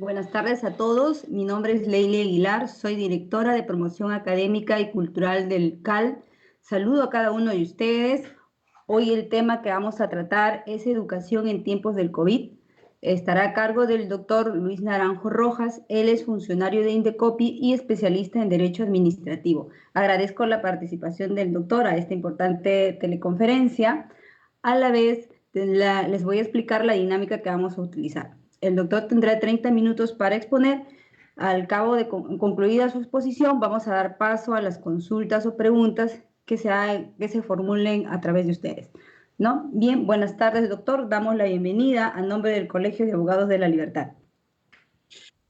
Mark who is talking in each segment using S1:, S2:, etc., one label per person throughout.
S1: Buenas tardes a todos. Mi nombre es Leila Aguilar, soy directora de promoción académica y cultural del CAL. Saludo a cada uno de ustedes. Hoy el tema que vamos a tratar es educación en tiempos del COVID. Estará a cargo del doctor Luis Naranjo Rojas. Él es funcionario de Indecopi y especialista en Derecho Administrativo. Agradezco la participación del doctor a esta importante teleconferencia. A la vez, les voy a explicar la dinámica que vamos a utilizar. El doctor tendrá 30 minutos para exponer. Al cabo de concluida su exposición, vamos a dar paso a las consultas o preguntas que se formulen a través de ustedes, ¿no? Bien, buenas tardes, doctor. Damos la bienvenida a nombre del Colegio de Abogados de la Libertad.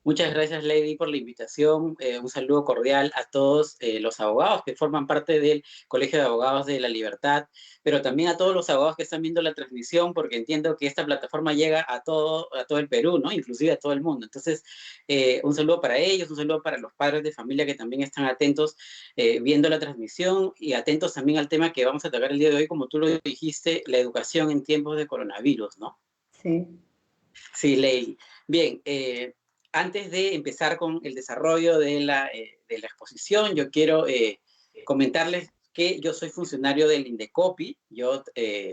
S2: Muchas gracias, Lady, por la invitación. Un saludo cordial a todos los abogados que forman parte del Colegio de Abogados de la Libertad, pero también a todos los abogados que están viendo la transmisión, porque entiendo que esta plataforma llega a todo el Perú, ¿no? Inclusive a todo el mundo. Entonces, un saludo para ellos, un saludo para los padres de familia que también están atentos viendo la transmisión y atentos también al tema que vamos a tocar el día de hoy, como tú lo dijiste, la educación en tiempos de coronavirus, ¿no?
S1: Sí.
S2: Sí, Lady. Bien, antes de empezar con el desarrollo de la exposición, yo quiero comentarles que yo soy funcionario del Indecopi. Yo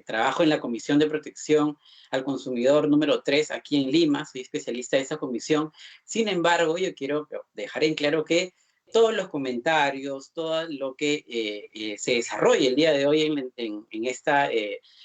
S2: trabajo en la Comisión de Protección al Consumidor número 3 aquí en Lima. Soy especialista de esa comisión. Sin embargo, yo quiero dejar en claro que todos los comentarios, todo lo que se desarrolle el día de hoy en esta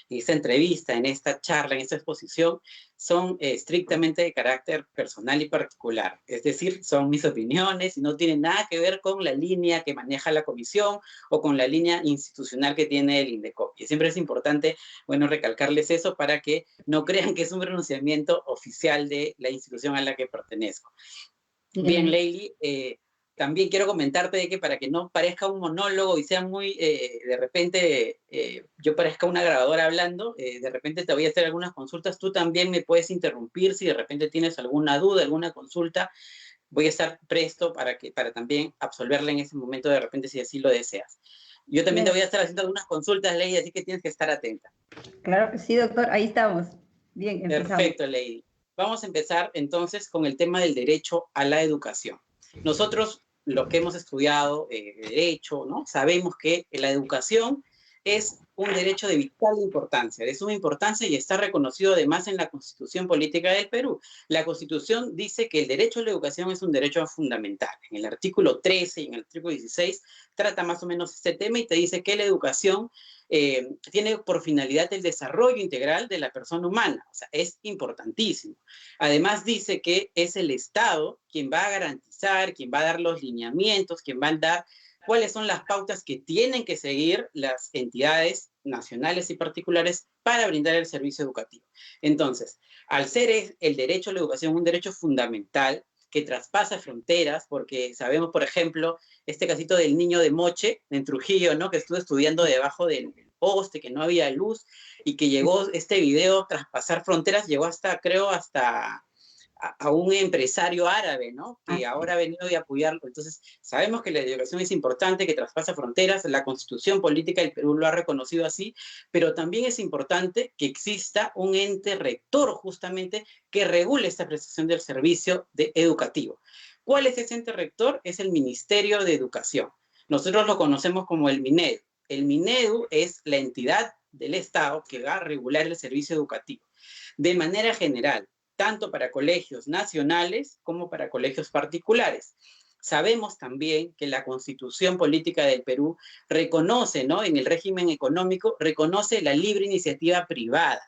S2: entrevista, en esta charla, en esta exposición, son estrictamente de carácter personal y particular. Es decir, son mis opiniones y no tienen nada que ver con la línea que maneja la comisión o con la línea institucional que tiene el Indecopi. Siempre es importante, bueno, recalcarles eso para que no crean que es un pronunciamiento oficial de la institución a la que pertenezco. Bien, Leili, también quiero comentarte de que para que no parezca un monólogo y sea muy, de repente, yo parezca una grabadora hablando, de repente te voy a hacer algunas consultas, tú también me puedes interrumpir si de repente tienes alguna duda, alguna consulta, voy a estar presto para también absolverla en ese momento de repente si así lo deseas. Yo también te voy a estar haciendo algunas consultas, Leili, así que tienes que estar atenta.
S1: Claro que sí, doctor, ahí estamos. Bien, empezamos.
S2: Perfecto, Leili. Vamos a empezar entonces con el tema del derecho a la educación. Nosotros, los que hemos estudiado derecho, ¿no? Sabemos que la educación es un derecho de vital importancia, de suma importancia y está reconocido además en la Constitución Política del Perú. La Constitución dice que el derecho a la educación es un derecho fundamental. En el artículo 13 y en el artículo 16 trata más o menos este tema y te dice que la educación tiene por finalidad el desarrollo integral de la persona humana. O sea, es importantísimo. Además dice que es el Estado quien va a garantizar, quien va a dar los lineamientos, quien va a dar cuáles son las pautas que tienen que seguir las entidades nacionales y particulares para brindar el servicio educativo. Entonces, al ser el derecho a la educación un derecho fundamental que traspasa fronteras, porque sabemos, por ejemplo, este casito del niño de Moche, en Trujillo, ¿no? Que estuvo estudiando debajo del poste, que no había luz, y que llegó este video, traspasar fronteras, llegó hasta, creo, hasta a un empresario árabe, ¿no? Que ahora ha venido a apoyarlo. Entonces, sabemos que la educación es importante, que traspasa fronteras, la Constitución Política del Perú lo ha reconocido así, pero también es importante que exista un ente rector justamente que regule esta prestación del servicio educativo. ¿Cuál es ese ente rector? Es el Ministerio de Educación. Nosotros lo conocemos como el MINEDU. El MINEDU es la entidad del Estado que va a regular el servicio educativo. De manera general, tanto para colegios nacionales como para colegios particulares. Sabemos también que la Constitución Política del Perú reconoce, ¿no? En el régimen económico, reconoce la libre iniciativa privada.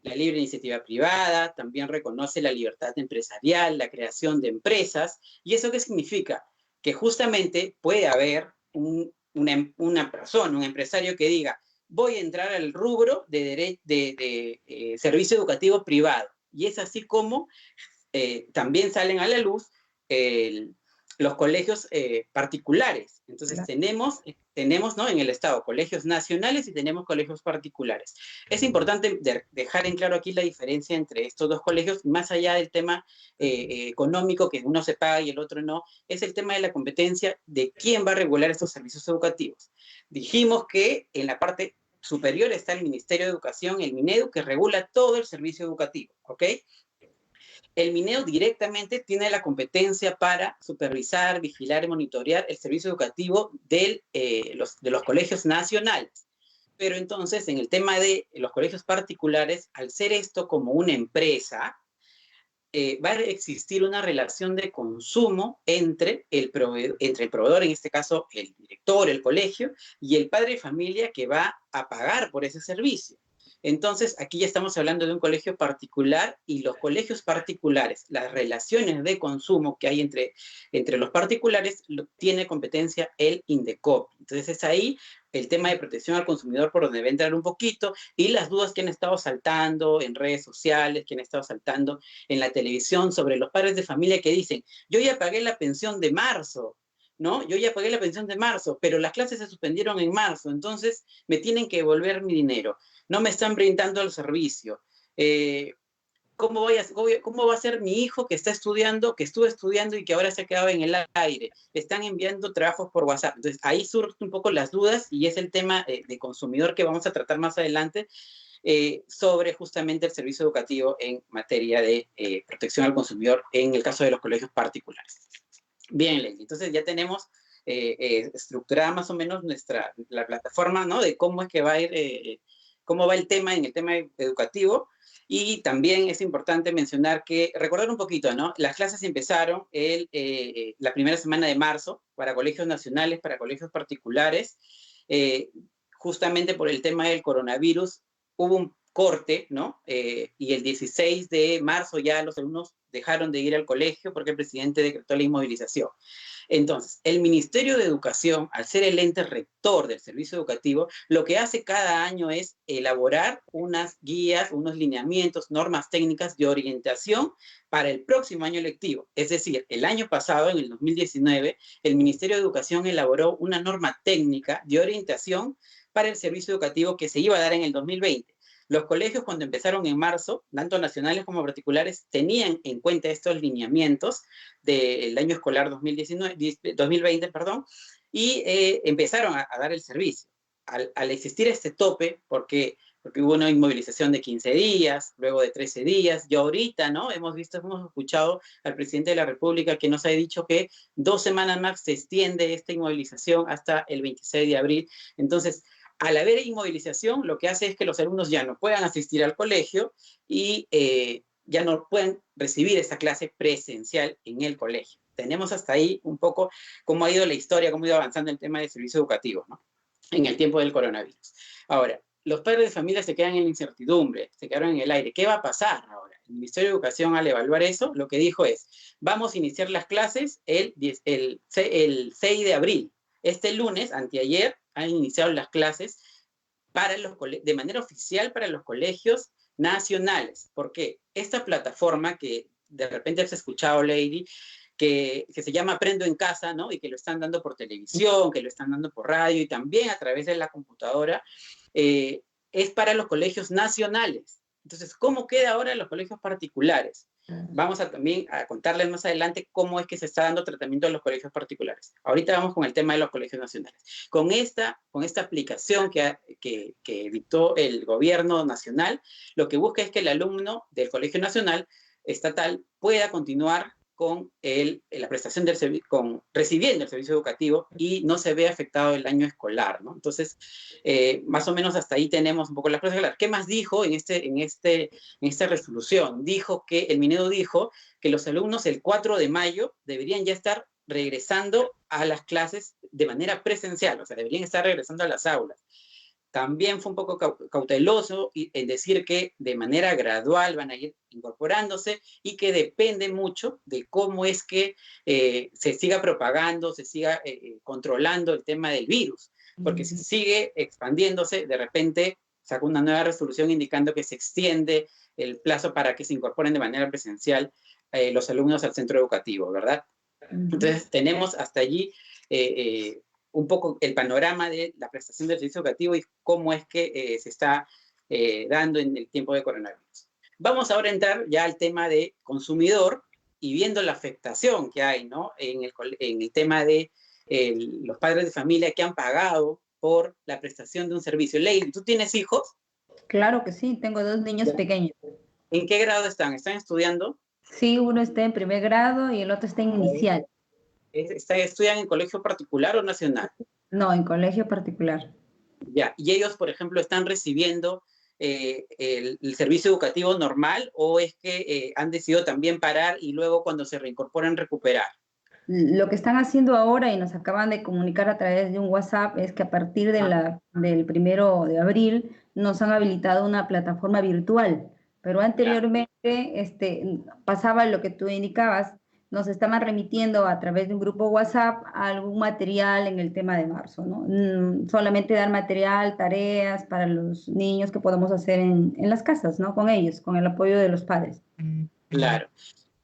S2: La libre iniciativa privada también reconoce la libertad empresarial, la creación de empresas. ¿Y eso qué significa? Que justamente puede haber una persona, un empresario que diga, voy a entrar al rubro de servicio educativo privado. Y es así como también salen a la luz los colegios particulares. Entonces tenemos ¿no? en el Estado colegios nacionales y tenemos colegios particulares. Es importante dejar en claro aquí la diferencia entre estos dos colegios, más allá del tema económico, que uno se paga y el otro no, es el tema de la competencia de quién va a regular estos servicios educativos. Dijimos que en la parte superior está el Ministerio de Educación, el MINEDU, que regula todo el servicio educativo, ¿ok? El MINEDU directamente tiene la competencia para supervisar, vigilar y monitorear el servicio educativo de los colegios nacionales. Pero entonces, en el tema de los colegios particulares, al ser esto como una empresa, va a existir una relación de consumo entre el proveedor, en este caso el director, el colegio, y el padre de familia que va a pagar por ese servicio. Entonces, aquí ya estamos hablando de un colegio particular y los colegios particulares, las relaciones de consumo que hay entre los particulares, tiene competencia el INDECOP. Entonces, es ahí el tema de protección al consumidor por donde va a entrar un poquito y las dudas que han estado saltando en redes sociales, que han estado saltando en la televisión sobre los padres de familia que dicen, yo ya pagué la pensión de marzo, ¿no? Yo ya pagué la pensión de marzo, pero las clases se suspendieron en marzo, entonces me tienen que devolver mi dinero. No me están brindando el servicio. ¿Cómo va a ser mi hijo que está estudiando, que estuvo estudiando y que ahora se ha quedado en el aire? Están enviando trabajos por WhatsApp. Entonces, ahí surgen un poco las dudas y es el tema de consumidor que vamos a tratar más adelante sobre justamente el servicio educativo en materia de protección al consumidor en el caso de los colegios particulares. Bien, Leslie, entonces ya tenemos estructurada más o menos la plataforma, ¿no? De cómo es que va a ir, cómo va el tema en el tema educativo. Y también es importante mencionar que, recordar un poquito, ¿no? Las clases empezaron la primera semana de marzo para colegios nacionales, para colegios particulares. Justamente por el tema del coronavirus hubo un corte, ¿no? Y el 16 de marzo ya los alumnos dejaron de ir al colegio porque el presidente decretó la inmovilización. Entonces, el Ministerio de Educación, al ser el ente rector del servicio educativo, lo que hace cada año es elaborar unas guías, unos lineamientos, normas técnicas de orientación para el próximo año lectivo. Es decir, el año pasado, en el 2019, el Ministerio de Educación elaboró una norma técnica de orientación para el servicio educativo que se iba a dar en el 2020. Los colegios, cuando empezaron en marzo, tanto nacionales como particulares, tenían en cuenta estos lineamientos del año escolar 2020, perdón, y empezaron a dar el servicio. Al existir este tope, porque hubo una inmovilización de 15 días, luego de 13 días, y ahorita, ¿no? Hemos escuchado al presidente de la República que nos ha dicho que 2 semanas más se extiende esta inmovilización hasta el 26 de abril. Entonces, al haber inmovilización, lo que hace es que los alumnos ya no puedan asistir al colegio y ya no pueden recibir esta clase presencial en el colegio. Tenemos hasta ahí un poco cómo ha ido la historia, cómo ha ido avanzando el tema de servicio educativo, ¿no? En el tiempo del coronavirus. Ahora, los padres de familia se quedan en la incertidumbre, se quedaron en el aire. ¿Qué va a pasar ahora? El Ministerio de Educación, al evaluar eso, lo que dijo es, vamos a iniciar las clases el 6 de abril. Este lunes, anteayer, han iniciado las clases de manera oficial para los colegios nacionales. ¿Por qué? Esta plataforma que de repente has escuchado, Lady, que se llama Aprendo en Casa, ¿no? Y que lo están dando por televisión, que lo están dando por radio y también a través de la computadora, es para los colegios nacionales. Entonces, ¿cómo queda ahora en los colegios particulares? Vamos también a contarles más adelante cómo es que se está dando tratamiento a los colegios particulares. Ahorita vamos con el tema de los colegios nacionales. Con esta aplicación que dictó el gobierno nacional, lo que busca es que el alumno del colegio nacional estatal pueda continuar con la prestación del servicio, recibiendo el servicio educativo y no se ve afectado el año escolar, ¿no? Entonces, más o menos hasta ahí tenemos un poco las cosas claras. ¿Qué más dijo en esta resolución? El MINEDU dijo que los alumnos el 4 de mayo deberían ya estar regresando a las clases de manera presencial, o sea, deberían estar regresando a las aulas. También fue un poco cauteloso en decir que de manera gradual van a ir incorporándose y que depende mucho de cómo es que se siga propagando, se siga controlando el tema del virus. Porque si sigue expandiéndose, de repente saca una nueva resolución indicando que se extiende el plazo para que se incorporen de manera presencial los alumnos al centro educativo, ¿verdad? Entonces tenemos hasta allí un poco el panorama de la prestación del servicio educativo y cómo es que se está dando en el tiempo de coronavirus. Vamos ahora a entrar ya al tema de consumidor y viendo la afectación que hay, ¿no? en el tema de los padres de familia que han pagado por la prestación de un servicio. Leila, ¿tú tienes hijos?
S1: Claro que sí, tengo 2 niños pequeños.
S2: ¿En qué grado están? ¿Están estudiando?
S1: Sí, uno está en primer grado y el otro está en inicial.
S2: ¿Estudian en colegio particular o nacional?
S1: No, en colegio particular.
S2: Ya, y ellos, por ejemplo, están recibiendo el servicio educativo normal o es que han decidido también parar y luego cuando se reincorporan recuperar.
S1: Lo que están haciendo ahora y nos acaban de comunicar a través de un WhatsApp es que a partir de del 1 de abril nos han habilitado una plataforma virtual, pero
S2: Ya,
S1: anteriormente pasaba lo que tú indicabas, nos estaban remitiendo a través de un grupo WhatsApp a algún material en el tema de marzo, ¿no? Solamente dar material, tareas para los niños que podamos hacer en las casas, ¿no? Con ellos, con el apoyo de los padres.
S2: claro.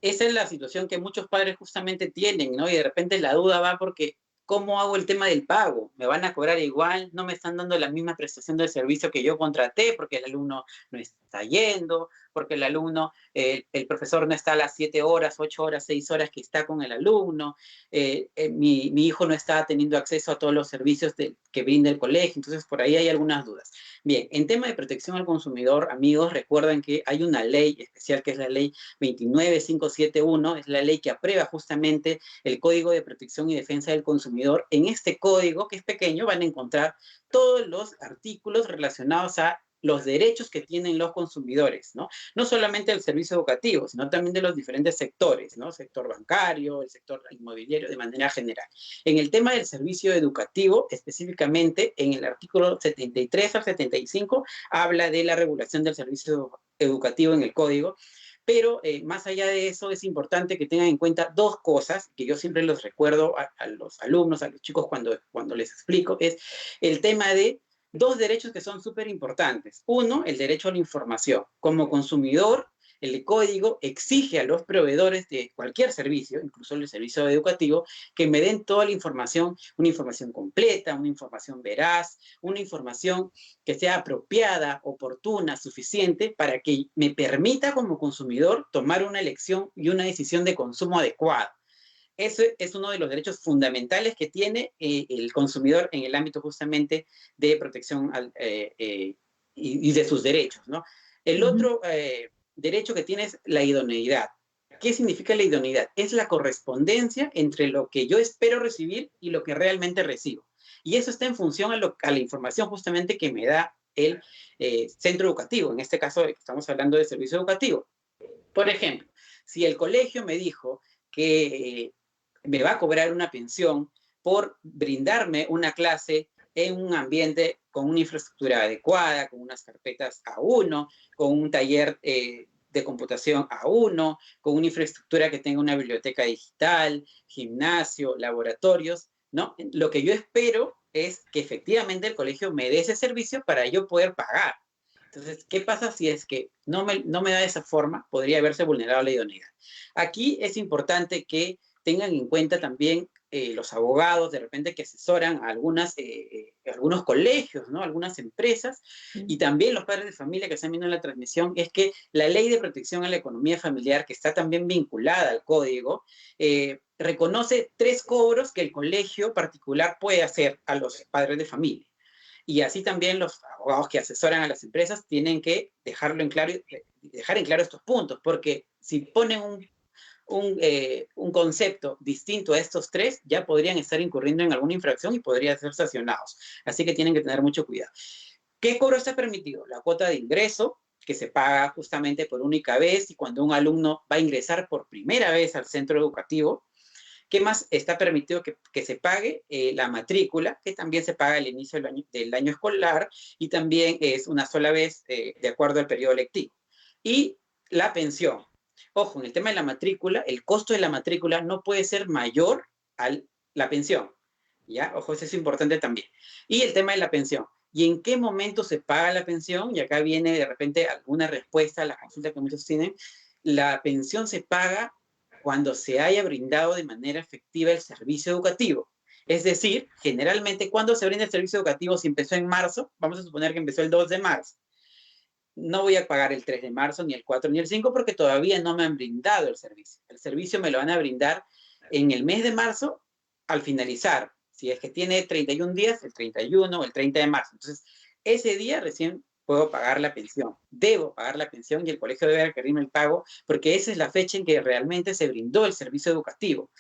S2: Esa es la situación que muchos padres justamente tienen, ¿no? Y de repente la duda va porque, ¿cómo hago el tema del pago? ¿Me van a cobrar igual? ¿No me están dando la misma prestación de servicio que yo contraté porque el alumno no está yendo? Porque el alumno, el profesor no está a las 7 horas, 8 horas, 6 horas que está con el alumno. Mi hijo no está teniendo acceso a todos los servicios que brinda el colegio. Entonces, por ahí hay algunas dudas. Bien, en tema de protección al consumidor, amigos, recuerden que hay una ley especial que es la ley 29571, es la ley que aprueba justamente el Código de Protección y Defensa del Consumidor. En este código, que es pequeño, van a encontrar todos los artículos relacionados a los derechos que tienen los consumidores, ¿no? No solamente del servicio educativo, sino también de los diferentes sectores, ¿no? Sector bancario, el sector inmobiliario, de manera general. En el tema del servicio educativo, específicamente en el artículo 73 al 75, habla de la regulación del servicio educativo en el código, pero más allá de eso es importante que tengan en cuenta dos cosas que yo siempre los recuerdo a los alumnos, a los chicos cuando les explico, es el tema de dos derechos que son súper importantes. Uno, el derecho a la información. Como consumidor, el código exige a los proveedores de cualquier servicio, incluso el servicio educativo, que me den toda la información, una información completa, una información veraz, una información que sea apropiada, oportuna, suficiente para que me permita como consumidor tomar una elección y una decisión de consumo adecuada. Ese es uno de los derechos fundamentales que tiene el consumidor en el ámbito justamente de protección y de sus derechos, ¿no? El otro derecho que tiene es la idoneidad. ¿Qué significa la idoneidad? Es la correspondencia entre lo que yo espero recibir y lo que realmente recibo. Y eso está en función a la información justamente que me da el centro educativo. En este caso estamos hablando de servicio educativo. Por ejemplo, si el colegio me dijo que me va a cobrar una pensión por brindarme una clase en un ambiente con una infraestructura adecuada, con unas carpetas A1, con un taller de computación A1, con una infraestructura que tenga una biblioteca digital, gimnasio, laboratorios, ¿no? Lo que yo espero es que efectivamente el colegio me dé ese servicio para yo poder pagar. Entonces, ¿qué pasa si es que no me da de esa forma? Podría haberse vulnerado la idoneidad. Aquí es importante que tengan en cuenta también los abogados, de repente, que asesoran a algunos colegios, ¿no? Algunas empresas, y también los padres de familia que están viendo la transmisión, es que la ley de protección a la economía familiar, que está también vinculada al código, reconoce 3 cobros que el colegio particular puede hacer a los padres de familia. Y así también los abogados que asesoran a las empresas tienen que dejar en claro estos puntos, porque si ponen un concepto distinto a estos 3, ya podrían estar incurriendo en alguna infracción y podrían ser sancionados. Así que tienen que tener mucho cuidado. ¿Qué cobro está permitido? La cuota de ingreso, que se paga justamente por única vez y cuando un alumno va a ingresar por primera vez al centro educativo. ¿Qué más está permitido que se pague? La matrícula, que también se paga al inicio del año escolar y también es una sola vez de acuerdo al periodo lectivo. Y la pensión. Ojo, en el tema de la matrícula, el costo de la matrícula no puede ser mayor a la pensión. ¿Ya? Ojo, eso es importante también. Y el tema de la pensión. ¿Y en qué momento se paga la pensión? Y acá viene de repente alguna respuesta a la consulta que muchos tienen. La pensión se paga cuando se haya brindado de manera efectiva el servicio educativo. Es decir, generalmente, cuando se brinda el servicio educativo, si empezó en marzo, vamos a suponer que empezó el 2 de marzo. No voy a pagar el 3 de marzo, ni el 4, ni el 5, porque todavía no me han brindado el servicio. El servicio me lo van a brindar en el mes de marzo al finalizar. Si es que tiene 31 días, el 31 o el 30 de marzo. Entonces, ese día recién puedo pagar la pensión, debo pagar la pensión y el colegio debe requerirme el pago porque esa es la fecha en que realmente se brindó el servicio educativo.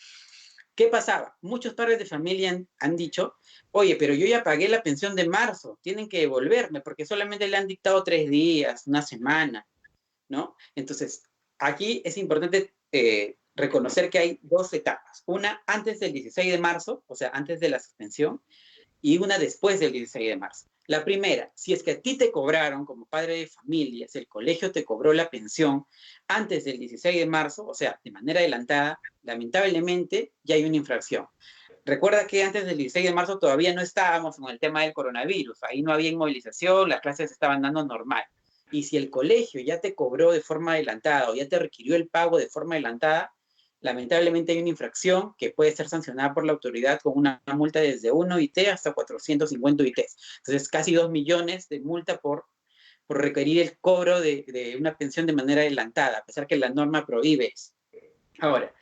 S2: ¿Qué pasaba? Muchos padres de familia han dicho, oye, pero yo ya pagué la pensión de marzo, tienen que devolverme porque solamente le han dictado 3 días, una semana, ¿no? Entonces, aquí es importante reconocer que hay dos etapas. Una antes del 16 de marzo, o sea, antes de la suspensión, y una después del 16 de marzo. La primera, si es que a ti te cobraron como padre de familia, si el colegio te cobró la pensión antes del 16 de marzo, o sea, de manera adelantada, lamentablemente ya hay una infracción. Recuerda que antes del 16 de marzo todavía no estábamos con el tema del coronavirus, ahí no había inmovilización, las clases se estaban dando normal. Y si el colegio ya te cobró de forma adelantada o ya te requirió el pago de forma adelantada, lamentablemente hay una infracción que puede ser sancionada por la autoridad con una multa desde 1 IT hasta 450 IT. Entonces, casi 2 millones de multa por requerir el cobro de una pensión de manera adelantada, a pesar que la norma prohíbe eso. Ahora,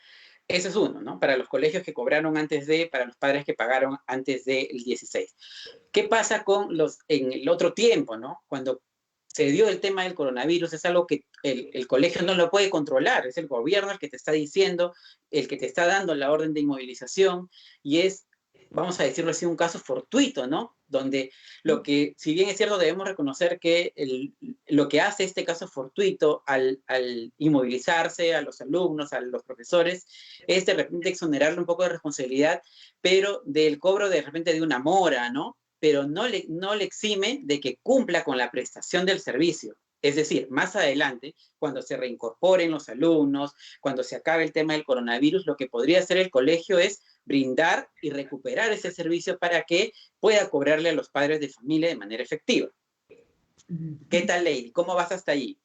S2: ese es uno, ¿no? Para los colegios que cobraron antes de, para los padres que pagaron antes del 16. ¿Qué pasa con los en el otro tiempo, ¿no? Cuando se dio el tema del coronavirus, es algo que el colegio no lo puede controlar, es el gobierno el que te está diciendo, el que te está dando la orden de inmovilización, y es, vamos a decirlo así, un caso fortuito, ¿no? Donde lo que, si bien es cierto, debemos reconocer que lo que hace este caso fortuito al inmovilizarse a los alumnos, a los profesores, es de repente exonerarle un poco de responsabilidad, pero del cobro de repente de una mora, ¿no? Pero no le exime de que cumpla con la prestación del servicio. Es decir, más adelante, cuando se reincorporen los alumnos, cuando se acabe el tema del coronavirus, lo que podría hacer el colegio es brindar y recuperar ese servicio para que pueda cobrarle a los padres de familia de manera efectiva. ¿Qué tal, Lady? ¿Cómo vas hasta allí?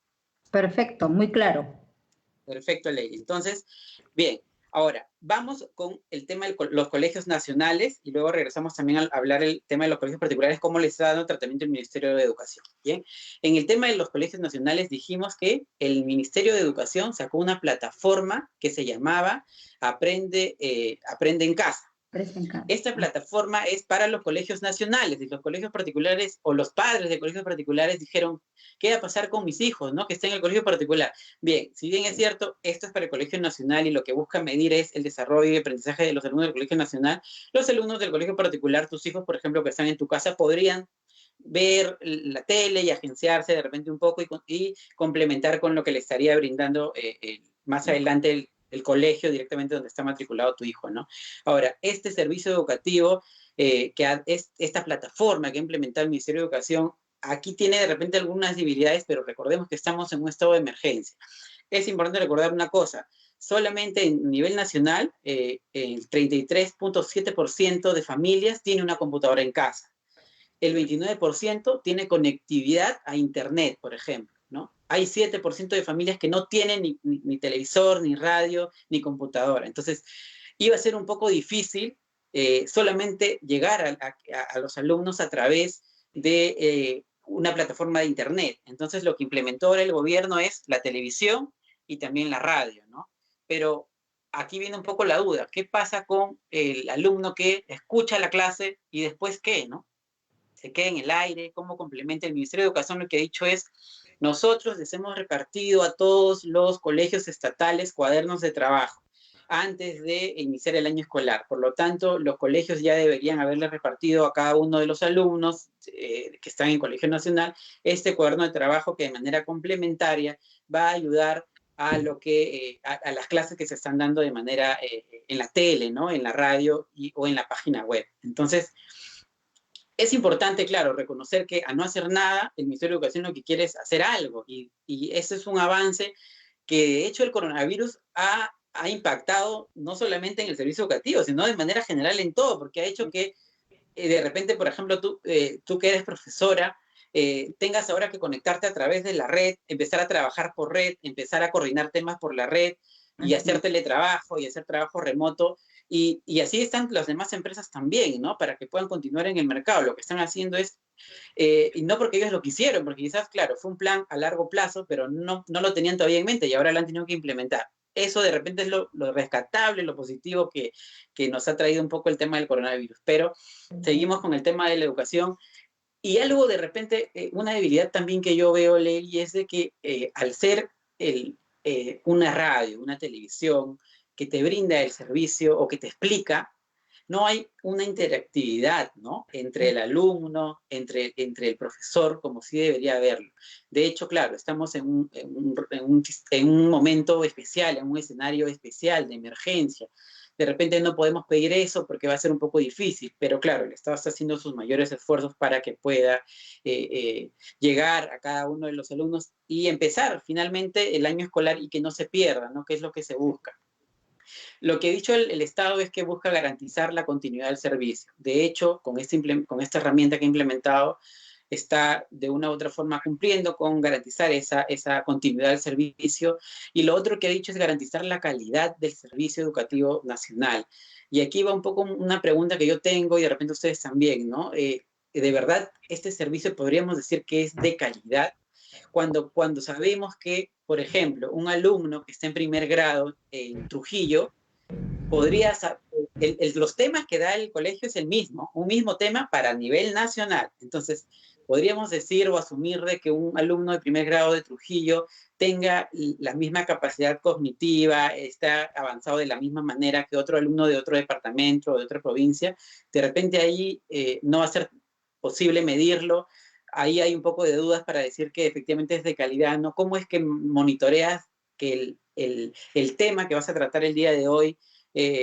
S1: Perfecto, muy claro.
S2: Perfecto, Lady. Entonces, bien, ahora vamos con el tema de los colegios nacionales y luego regresamos también a hablar el tema de los colegios particulares, cómo les está dando tratamiento el Ministerio de Educación. Bien, en el tema de los colegios nacionales dijimos que el Ministerio de Educación sacó una plataforma que se llamaba Aprende en Casa. Esta plataforma es para los colegios nacionales y los colegios particulares o los padres de colegios particulares dijeron, ¿qué va a pasar con mis hijos, no? Que estén en el colegio particular. Bien, si bien es cierto, esto es para el colegio nacional y lo que busca medir es el desarrollo y aprendizaje de los alumnos del colegio nacional, los alumnos del colegio particular, tus hijos, por ejemplo, que están en tu casa, podrían ver la tele y agenciarse de repente un poco y complementar con lo que le estaría brindando más adelante el colegio directamente donde está matriculado tu hijo, ¿no? Ahora, este servicio educativo, esta plataforma que ha implementado el Ministerio de Educación, aquí tiene de repente algunas debilidades, pero recordemos que estamos en un estado de emergencia. Es importante recordar una cosa, solamente en nivel nacional, el 33.7% de familias tiene una computadora en casa. El 29% tiene conectividad a Internet, por ejemplo, ¿no? Hay 7% de familias que no tienen ni televisor, ni radio, ni computadora. Entonces, iba a ser un poco difícil solamente llegar a los alumnos a través de una plataforma de Internet. Entonces, lo que implementó ahora el gobierno es la televisión y también la radio, ¿no? Pero aquí viene un poco la duda. ¿Qué pasa con el alumno que escucha la clase y después qué, no? Se quede en el aire, cómo complementa el Ministerio de Educación. Lo que ha dicho es, nosotros les hemos repartido a todos los colegios estatales cuadernos de trabajo antes de iniciar el año escolar. Por lo tanto, los colegios ya deberían haberle repartido a cada uno de los alumnos que están en Colegio Nacional este cuaderno de trabajo que de manera complementaria va a ayudar a las clases que se están dando de manera en la tele, ¿no? En la radio o en la página web. Entonces, es importante, claro, reconocer que a no hacer nada, el Ministerio de Educación lo que quiere es hacer algo. Y ese es un avance que, de hecho, el coronavirus ha impactado no solamente en el servicio educativo, sino de manera general en todo, porque ha hecho que de repente, por ejemplo, tú que eres profesora, tengas ahora que conectarte a través de la red, empezar a trabajar por red, empezar a coordinar temas por la red y hacer teletrabajo y hacer trabajo remoto. Y así están las demás empresas también, ¿no? Para que puedan continuar en el mercado. Lo que están haciendo es, y no porque ellos lo quisieron, porque quizás, claro, fue un plan a largo plazo, pero no lo tenían todavía en mente y ahora lo han tenido que implementar. Eso de repente es lo rescatable, lo positivo que nos ha traído un poco el tema del coronavirus. Pero seguimos con el tema de la educación Y algo de repente, una debilidad también que yo veo, Lely, es de que al ser una radio, una televisión que te brinda el servicio o que te explica, no hay una interactividad, ¿no? Entre el alumno, entre el profesor, como sí debería haberlo. De hecho, claro, estamos en un momento especial, en un escenario especial de emergencia. De repente no podemos pedir eso porque va a ser un poco difícil, pero claro, el Estado está haciendo sus mayores esfuerzos para que pueda llegar a cada uno de los alumnos y empezar finalmente el año escolar y que no se pierda, ¿no? Que es lo que se busca. Lo que ha dicho el Estado es que busca garantizar la continuidad del servicio. De hecho, con esta herramienta que ha implementado, está de una u otra forma cumpliendo con garantizar esa continuidad del servicio. Y lo otro que ha dicho es garantizar la calidad del servicio educativo nacional. Y aquí va un poco una pregunta que yo tengo y de repente ustedes también, ¿no? ¿De verdad este servicio podríamos decir que es de calidad? Cuando sabemos que, por ejemplo, un alumno que está en primer grado en Trujillo, los temas que da el colegio es el mismo, un mismo tema para nivel nacional. Entonces, podríamos decir o asumir de que un alumno de primer grado de Trujillo tenga la misma capacidad cognitiva, está avanzado de la misma manera que otro alumno de otro departamento o de otra provincia. De repente ahí no va a ser posible medirlo. Ahí hay un poco de dudas para decir que efectivamente es de calidad, ¿no? ¿Cómo es que monitoreas que el tema que vas a tratar el día de hoy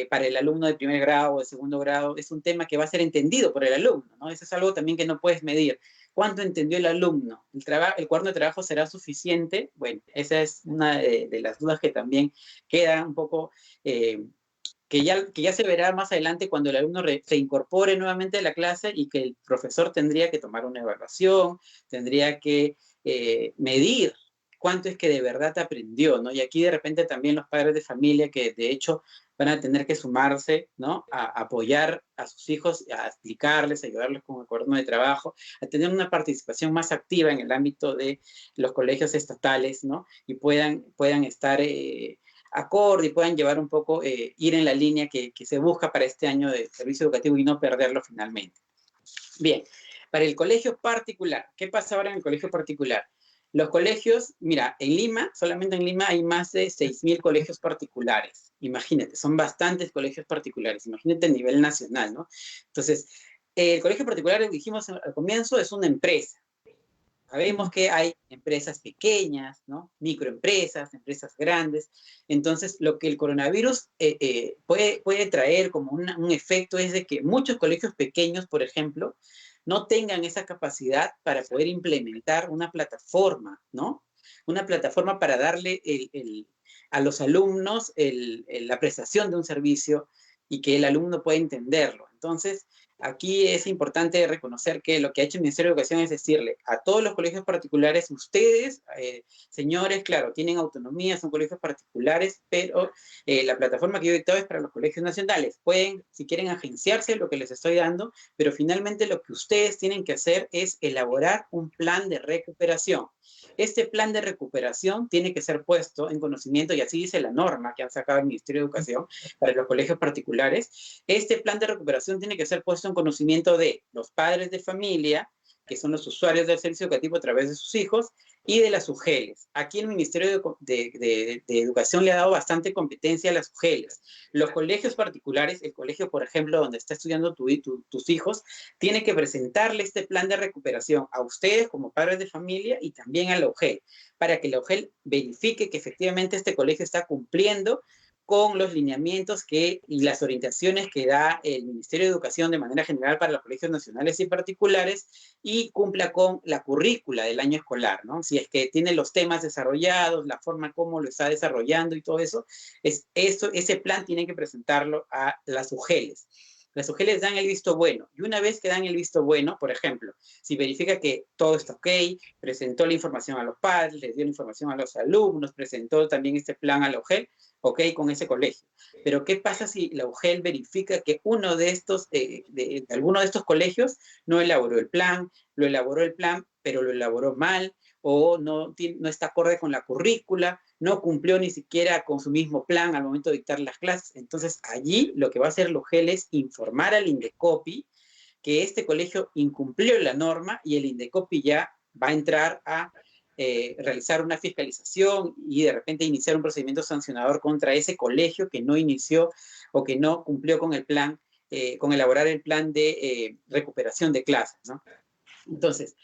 S2: para el alumno de primer grado o de segundo grado es un tema que va a ser entendido por el alumno, ¿no? Eso es algo también que no puedes medir. ¿Cuánto entendió el alumno? ¿El cuaderno de trabajo será suficiente? Bueno, esa es una de las dudas que también queda un poco, que ya se verá más adelante cuando el alumno se incorpore nuevamente a la clase y que el profesor tendría que tomar una evaluación, tendría que medir cuánto es que de verdad aprendió, ¿no? Y aquí de repente también los padres de familia que de hecho van a tener que sumarse, ¿no? A apoyar a sus hijos, a explicarles, a ayudarles con el cuaderno de trabajo, a tener una participación más activa en el ámbito de los colegios estatales, ¿no? Y puedan estar acorde y puedan llevar un poco, ir en la línea que se busca para este año de servicio educativo y no perderlo finalmente. Bien, para el colegio particular, ¿qué pasa ahora en el colegio particular? Los colegios, mira, en Lima, solamente en Lima hay más de 6.000 colegios particulares. Imagínate, son bastantes colegios particulares. Imagínate a nivel nacional, ¿no? Entonces, el colegio particular, dijimos al comienzo, es una empresa. Sabemos que hay empresas pequeñas, ¿no? Microempresas, empresas grandes. Entonces, lo que el coronavirus puede traer como un efecto es de que muchos colegios pequeños, por ejemplo, no tengan esa capacidad para poder implementar una plataforma, ¿no? Una plataforma para darle a los alumnos la prestación de un servicio y que el alumno pueda entenderlo. Entonces, aquí es importante reconocer que lo que ha hecho el Ministerio de Educación es decirle a todos los colegios particulares, ustedes, señores, claro, tienen autonomía, son colegios particulares, pero la plataforma que yo he dictado es para los colegios nacionales. Pueden, si quieren, agenciarse lo que les estoy dando, pero finalmente lo que ustedes tienen que hacer es elaborar un plan de recuperación. Este plan de recuperación tiene que ser puesto en conocimiento, y así dice la norma que han sacado el Ministerio de Educación para los colegios particulares. Este plan de recuperación tiene que ser puesto en conocimiento de los padres de familia, que son los usuarios del servicio educativo a través de sus hijos, y de las UGELES. Aquí el Ministerio de Educación le ha dado bastante competencia a las UGELES. Los colegios particulares, el colegio, por ejemplo, donde está estudiando tus hijos, tiene que presentarle este plan de recuperación a ustedes como padres de familia y también a la UGEL, para que la UGEL verifique que efectivamente este colegio está cumpliendo con los lineamientos y las orientaciones que da el Ministerio de Educación de manera general para los colegios nacionales y particulares y cumpla con la currícula del año escolar, ¿no? Si es que tiene los temas desarrollados, la forma como lo está desarrollando y todo eso, ese plan tiene que presentarlo a las UGELES. Las UGELES dan el visto bueno, y una vez que dan el visto bueno, por ejemplo, si verifica que todo está ok, presentó la información a los padres, les dio la información a los alumnos, presentó también este plan a la UGEL, ok, con ese colegio. Pero ¿qué pasa si la UGEL verifica que uno de estos, de alguno de estos colegios no elaboró el plan, pero lo elaboró mal, o no está acorde con la currícula, no cumplió ni siquiera con su mismo plan al momento de dictar las clases? Entonces, allí lo que va a hacer la UGEL es informar al INDECOPI que este colegio incumplió la norma y el Indecopi ya va a entrar a realizar una fiscalización y de repente iniciar un procedimiento sancionador contra ese colegio que no inició o que no cumplió con el plan, con elaborar el plan de recuperación de clases, ¿no? Entonces,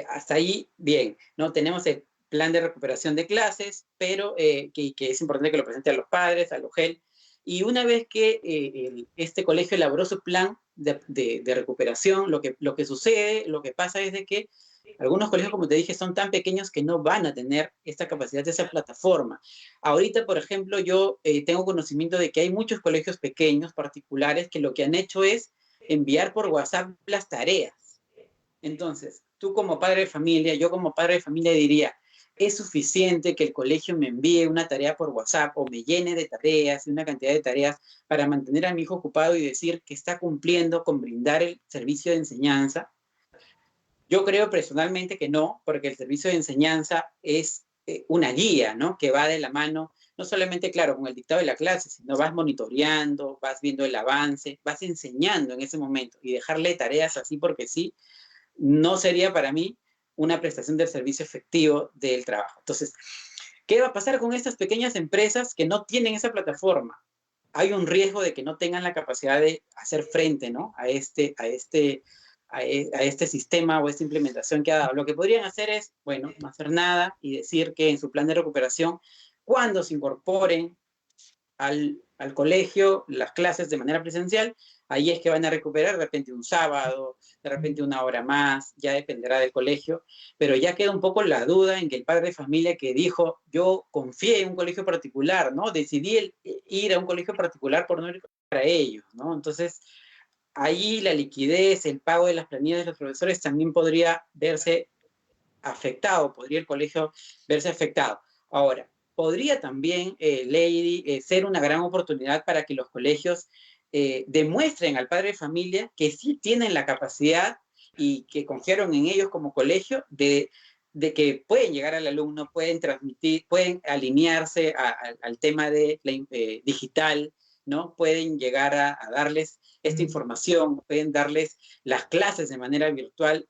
S2: hasta ahí, bien, ¿no? Tenemos el plan de recuperación de clases, pero que es importante que lo presente a los padres, al OGEL, y una vez que este colegio elaboró su plan de recuperación, lo que sucede, lo que pasa es de que algunos colegios, como te dije, son tan pequeños que no van a tener esta capacidad de esa plataforma. Ahorita, por ejemplo, yo tengo conocimiento de que hay muchos colegios pequeños, particulares, que lo que han hecho es enviar por WhatsApp las tareas. Entonces, tú como padre de familia, yo como padre de familia diría, es suficiente que el colegio me envíe una tarea por WhatsApp o me llene de tareas, una cantidad de tareas para mantener a mi hijo ocupado y decir que está cumpliendo con brindar el servicio de enseñanza. Yo creo personalmente que no, porque el servicio de enseñanza es una guía, ¿no? Que va de la mano, no solamente, claro, con el dictado de la clase, sino vas monitoreando, vas viendo el avance, vas enseñando en ese momento y dejarle tareas así porque sí, no sería para mí una prestación del servicio efectivo del trabajo. Entonces, ¿qué va a pasar con estas pequeñas empresas que no tienen esa plataforma? Hay un riesgo de que no tengan la capacidad de hacer frente, ¿no? a este sistema o esta implementación que ha dado. Lo que podrían hacer es, bueno, no hacer nada y decir que en su plan de recuperación, cuando se incorporen al colegio las clases de manera presencial, ahí es que van a recuperar de repente un sábado, de repente una hora más, ya dependerá del colegio, pero ya queda un poco la duda en que el padre de familia que dijo, yo confié en un colegio particular, ¿no? Decidí ir a un colegio particular por no ir para ellos, ¿no? Entonces, ahí la liquidez, el pago de las planillas de los profesores también podría verse afectado, podría el colegio verse afectado. Ahora, podría también, Lady, ser una gran oportunidad para que los colegios demuestren al padre de familia que sí tienen la capacidad y que confiaron en ellos como colegio de que pueden llegar al alumno, pueden transmitir, pueden alinearse al tema de digital, ¿no? Pueden llegar a darles esta información, pueden darles las clases de manera virtual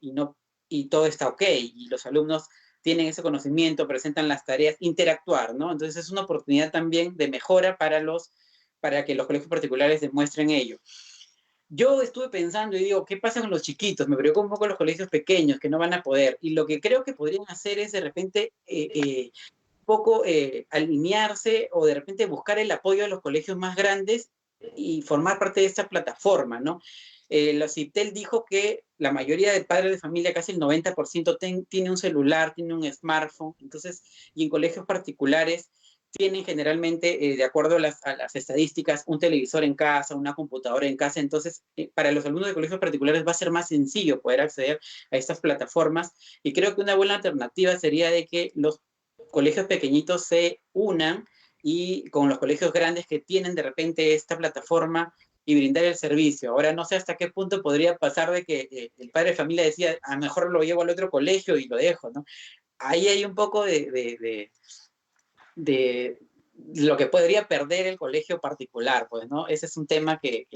S2: y todo está ok, y los alumnos tienen ese conocimiento, presentan las tareas, interactuar, ¿no? Entonces es una oportunidad también de mejora para que los colegios particulares demuestren ello. Yo estuve pensando y digo, ¿qué pasa con los chiquitos? Me preocupa un poco los colegios pequeños que no van a poder. Y lo que creo que podrían hacer es de repente un poco alinearse o de repente buscar el apoyo de los colegios más grandes y formar parte de esta plataforma, ¿no? La CIPTEL dijo que la mayoría de padres de familia, casi el 90%, tiene un celular, tiene un smartphone, entonces, y en colegios particulares tienen generalmente, de acuerdo a las estadísticas, un televisor en casa, una computadora en casa, entonces, para los alumnos de colegios particulares va a ser más sencillo poder acceder a estas plataformas, y creo que una buena alternativa sería de que los colegios pequeñitos se unan y con los colegios grandes que tienen de repente esta plataforma y brindar el servicio. Ahora no sé hasta qué punto podría pasar de que el padre de familia decía, a lo mejor lo llevo al otro colegio y lo dejo, ¿no? Ahí hay un poco de lo que podría perder el colegio particular, pues, ¿no? Ese es un tema que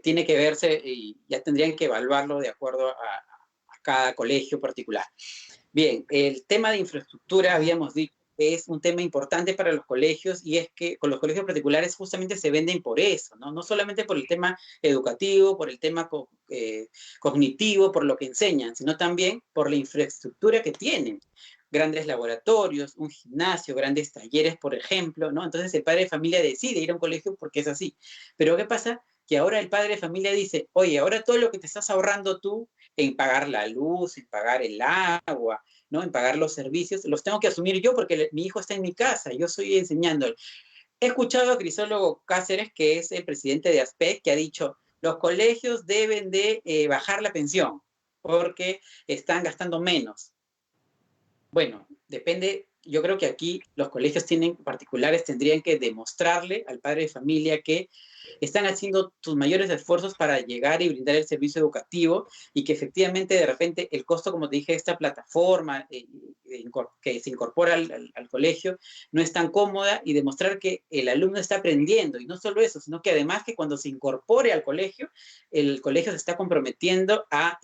S2: tiene que verse y ya tendrían que evaluarlo de acuerdo a cada colegio particular. Bien, el tema de infraestructura, habíamos dicho, es un tema importante para los colegios y es que con los colegios particulares justamente se venden por eso, ¿no? No solamente por el tema educativo, por el tema cognitivo, por lo que enseñan, sino también por la infraestructura que tienen. Grandes laboratorios, un gimnasio, grandes talleres, por ejemplo, ¿no? Entonces el padre de familia decide ir a un colegio porque es así. Pero ¿qué pasa? Que ahora el padre de familia dice, oye, ahora todo lo que te estás ahorrando tú en pagar la luz, en pagar el agua, ¿no? En pagar los servicios, los tengo que asumir yo porque mi hijo está en mi casa, yo estoy enseñándole. He escuchado a Crisólogo Cáceres, que es el presidente de ASPEC, que ha dicho, los colegios deben de bajar la pensión porque están gastando menos. Bueno, depende yo creo que aquí los colegios particulares tendrían que demostrarle al padre de familia que están haciendo sus mayores esfuerzos para llegar y brindar el servicio educativo y que efectivamente de repente el costo, como te dije, de esta plataforma que se incorpora al colegio no es tan cómoda y demostrar que el alumno está aprendiendo. Y no solo eso, sino que además que cuando se incorpore al colegio, el colegio se está comprometiendo a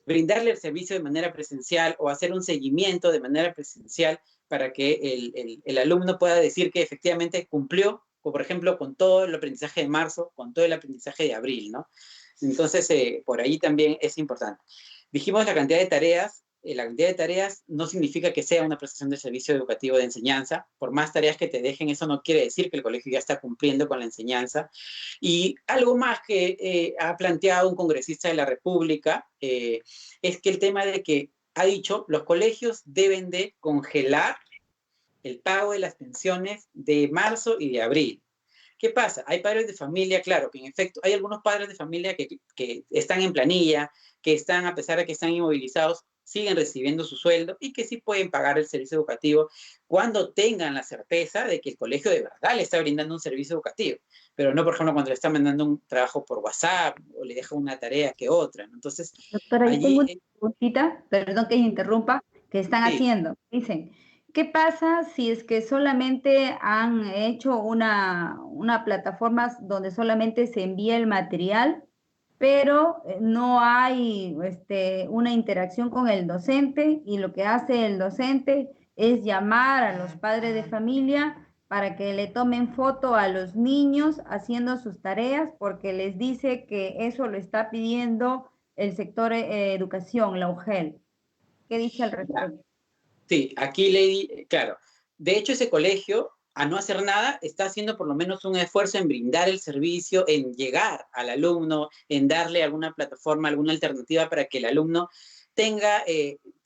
S2: brindarle el servicio de manera presencial o hacer un seguimiento de manera presencial para que el alumno pueda decir que efectivamente cumplió, o por ejemplo, con todo el aprendizaje de marzo, con todo el aprendizaje de abril, ¿no? Entonces, por ahí también es importante. Dijimos la cantidad de tareas. La cantidad de tareas no significa que sea una prestación de servicio educativo de enseñanza. Por más tareas que te dejen, eso no quiere decir que el colegio ya está cumpliendo con la enseñanza. Y algo más que ha planteado un congresista de la República es que el tema de que ha dicho los colegios deben de congelar el pago de las pensiones de marzo y de abril. ¿Qué pasa? Hay padres de familia, claro, que en efecto, hay algunos padres de familia que están en planilla, que están, a pesar de que están inmovilizados, siguen recibiendo su sueldo y que sí pueden pagar el servicio educativo cuando tengan la certeza de que el colegio de verdad le está brindando un servicio educativo, pero no, por ejemplo, cuando le está mandando un trabajo por WhatsApp o le deja una tarea que otra, ¿no? Entonces,
S1: Doctora, yo tengo
S2: allí,
S1: una preguntita, perdón que interrumpa, que están
S2: sí,
S1: haciendo. Dicen, ¿qué pasa si es que solamente han hecho una plataforma donde solamente se envía el material, pero no hay una interacción con el docente y lo que hace el docente es llamar a los padres de familia para que le tomen foto a los niños haciendo sus tareas porque les dice que eso lo está pidiendo el sector educación, la UGEL? ¿Qué dice al
S2: ya.
S1: respecto?
S2: Sí, aquí Lady, claro. De hecho, ese colegio, a no hacer nada, está haciendo por lo menos un esfuerzo en brindar el servicio, en llegar al alumno, en darle alguna plataforma, alguna alternativa para que el alumno tenga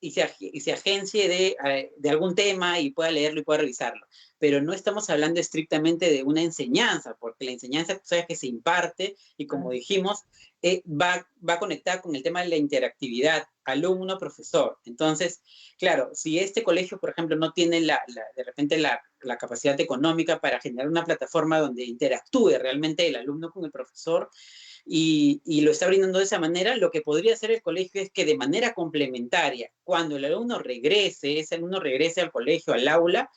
S2: y se agencie de algún tema y pueda leerlo y pueda revisarlo. Pero no estamos hablando estrictamente de una enseñanza, porque la enseñanza, tú sabes que se imparte y como dijimos, va conectada con el tema de la interactividad alumno-profesor. Entonces, claro, si este colegio, por ejemplo, no tiene de repente la capacidad económica para generar una plataforma donde interactúe realmente el alumno con el profesor y lo está brindando de esa manera, lo que podría hacer el colegio es que de manera complementaria, cuando el alumno regrese, ese alumno regrese al colegio, al aula,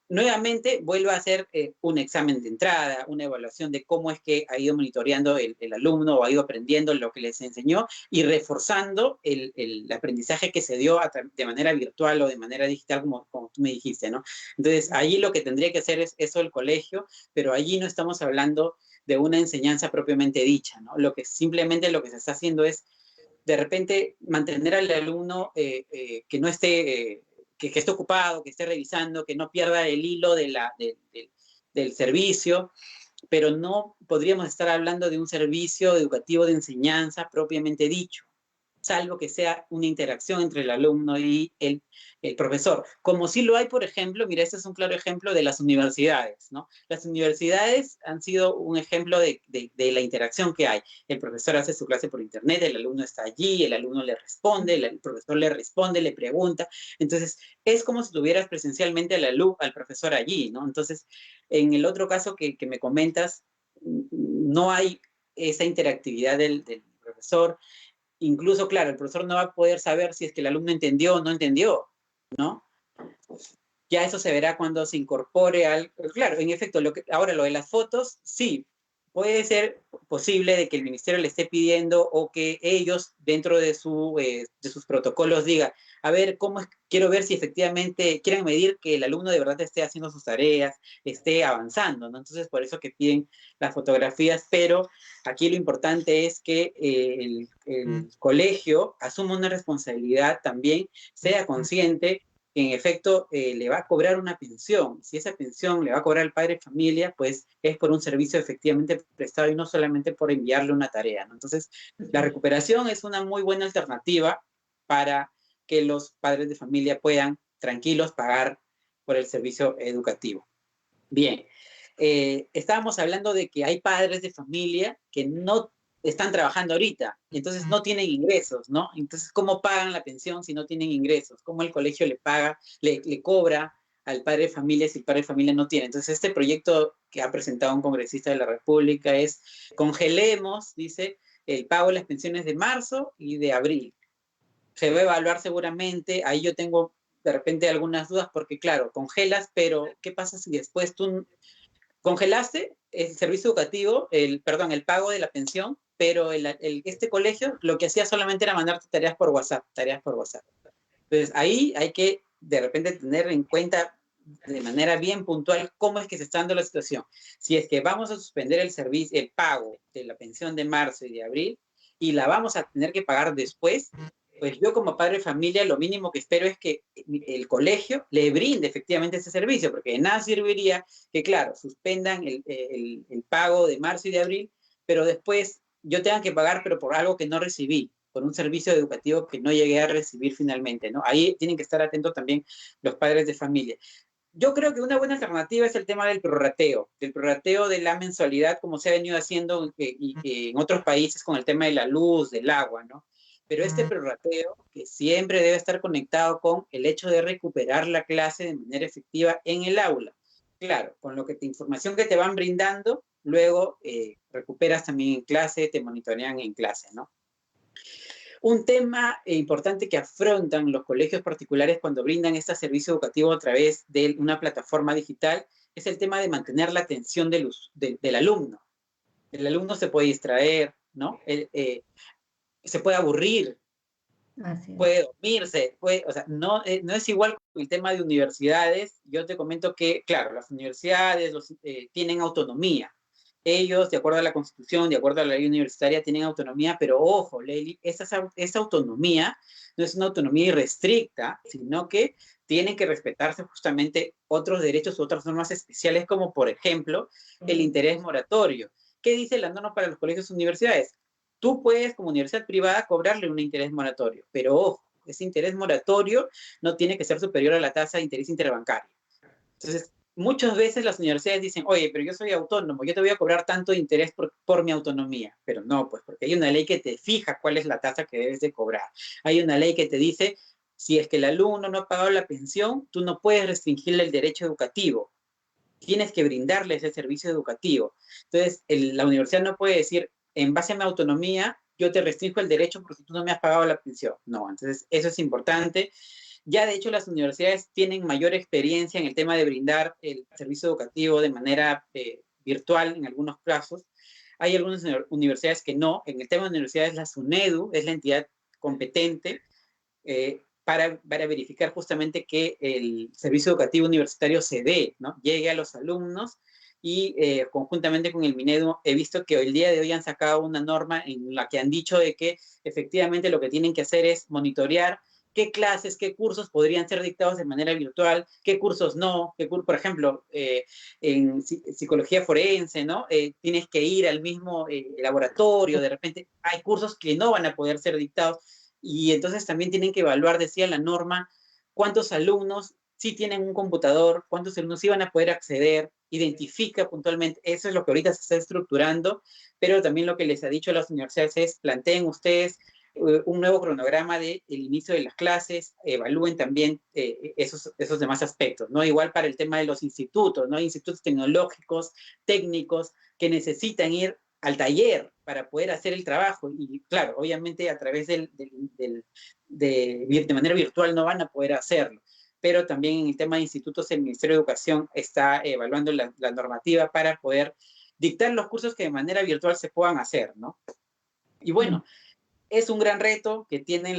S2: nuevamente vuelva a hacer un examen de entrada, una evaluación de cómo es que ha ido monitoreando el alumno o ha ido aprendiendo lo que les enseñó y reforzando el aprendizaje que se dio de manera virtual o de manera digital, como tú me dijiste, ¿no? Entonces, allí lo que tendría que hacer es eso el colegio, pero allí no estamos hablando de una enseñanza propiamente dicha, ¿no? Simplemente lo que se está haciendo es de repente mantener al alumno que no esté, que esté ocupado, que esté revisando, que no pierda el hilo del servicio, pero no podríamos estar hablando de un servicio educativo de enseñanza propiamente dicho, salvo que sea una interacción entre el alumno y el profesor. Como sí lo hay, por ejemplo, mira, este es un claro ejemplo de las universidades, ¿no? Las universidades han sido un ejemplo de la interacción que hay. El profesor hace su clase por internet, el alumno está allí, el alumno le responde, el profesor le responde, le pregunta. Entonces, es como si tuvieras presencialmente al profesor allí, ¿no? Entonces, en el otro caso que me comentas, no hay esa interactividad del profesor. Incluso, claro, el profesor no va a poder saber si es que el alumno entendió o no entendió, ¿no? Ya eso se verá cuando se incorpore al... Claro, en efecto, ahora lo de las fotos, sí, puede ser posible de que el ministerio le esté pidiendo o que ellos dentro de sus protocolos digan, a ver, quiero ver si efectivamente quieren medir que el alumno de verdad esté haciendo sus tareas, esté avanzando, ¿no? Entonces, por eso que piden las fotografías, pero aquí lo importante es que el colegio asuma una responsabilidad también, sea consciente que en efecto le va a cobrar una pensión. Si esa pensión le va a cobrar el padre de familia, pues es por un servicio efectivamente prestado y no solamente por enviarle una tarea, ¿no? Entonces, la recuperación es una muy buena alternativa para que los padres de familia puedan tranquilos pagar por el servicio educativo. Bien, estábamos hablando de que hay padres de familia que no están trabajando ahorita, entonces no tienen ingresos, ¿no? Entonces, ¿cómo pagan la pensión si no tienen ingresos? ¿Cómo el colegio le paga, le cobra al padre de familia si el padre de familia no tiene? Entonces, este proyecto que ha presentado un congresista de la República es: congelemos, dice, el pago de las pensiones de marzo y de abril. Se va a evaluar seguramente, ahí yo tengo de repente algunas dudas porque, claro, congelas, pero ¿qué pasa si después tú congelaste el servicio educativo, perdón, el pago de la pensión, pero este colegio lo que hacía solamente era mandarte tareas por WhatsApp, tareas por WhatsApp? Entonces, ahí hay que de repente tener en cuenta de manera bien puntual cómo es que se está dando la situación. Si es que vamos a suspender el servicio, el pago de la pensión de marzo y de abril, y la vamos a tener que pagar después, pues yo como padre de familia lo mínimo que espero es que el colegio le brinde efectivamente ese servicio, porque de nada serviría que, claro, suspendan el pago de marzo y de abril, pero después yo tenga que pagar, pero por algo que no recibí, por un servicio educativo que no llegué a recibir finalmente, ¿no? Ahí tienen que estar atentos también los padres de familia. Yo creo que una buena alternativa es el tema del prorrateo de la mensualidad, como se ha venido haciendo y en otros países con el tema de la luz, del agua, ¿no? Pero este prorrateo, que siempre debe estar conectado con el hecho de recuperar la clase de manera efectiva en el aula. Claro, con lo que información que te van brindando, luego recuperas también en clase, te monitorean en clase, ¿no? Un tema importante que afrontan los colegios particulares cuando brindan este servicio educativo a través de una plataforma digital es el tema de mantener la atención del alumno. El alumno se puede distraer, ¿no? Se puede aburrir, puede dormirse, o sea, no es igual con el tema de universidades. Yo te comento que, claro, las universidades tienen autonomía. Ellos, de acuerdo a la Constitución, de acuerdo a la ley universitaria, tienen autonomía, pero ojo, Leili, esa autonomía no es una autonomía irrestricta, sino que tienen que respetarse justamente otros derechos u otras normas especiales, como por ejemplo el interés moratorio. ¿Qué dice la norma para los colegios y universidades? Tú puedes, como universidad privada, cobrarle un interés moratorio, pero ojo, ese interés moratorio no tiene que ser superior a la tasa de interés interbancario. Entonces, muchas veces las universidades dicen: oye, pero yo soy autónomo, yo te voy a cobrar tanto interés por mi autonomía. Pero no, pues, porque hay una ley que te fija cuál es la tasa que debes de cobrar. Hay una ley que te dice, si es que el alumno no ha pagado la pensión, tú no puedes restringirle el derecho educativo. Tienes que brindarle ese servicio educativo. Entonces, la universidad no puede decir: en base a mi autonomía, yo te restringo el derecho porque tú no me has pagado la pensión. No, entonces eso es importante. Ya de hecho las universidades tienen mayor experiencia en el tema de brindar el servicio educativo de manera virtual en algunos casos. Hay algunas universidades que no. En el tema de universidades, la SUNEDU es la entidad competente para verificar justamente que el servicio educativo universitario se dé, ¿no? Llegue a los alumnos. Y conjuntamente con el Minedu he visto que el día de hoy han sacado una norma en la que han dicho de que efectivamente lo que tienen que hacer es monitorear qué clases, qué cursos podrían ser dictados de manera virtual, qué cursos no, por ejemplo, en psicología forense, ¿no? Tienes que ir al mismo laboratorio, de repente hay cursos que no van a poder ser dictados, y entonces también tienen que evaluar, decía la norma, cuántos alumnos sí tienen un computador, cuántos alumnos sí van a poder acceder, identifica puntualmente. Eso es lo que ahorita se está estructurando, pero también lo que les ha dicho a las universidades es: planteen ustedes un nuevo cronograma del inicio de las clases, evalúen también esos demás aspectos, ¿no? Igual para el tema de los institutos, ¿no? Institutos tecnológicos, técnicos, que necesitan ir al taller para poder hacer el trabajo, y claro, obviamente a través de manera virtual no van a poder hacerlo, pero también en el tema de institutos el Ministerio de Educación está evaluando la normativa para poder dictar los cursos que de manera virtual se puedan hacer, ¿no? Y bueno, es un gran reto que tienen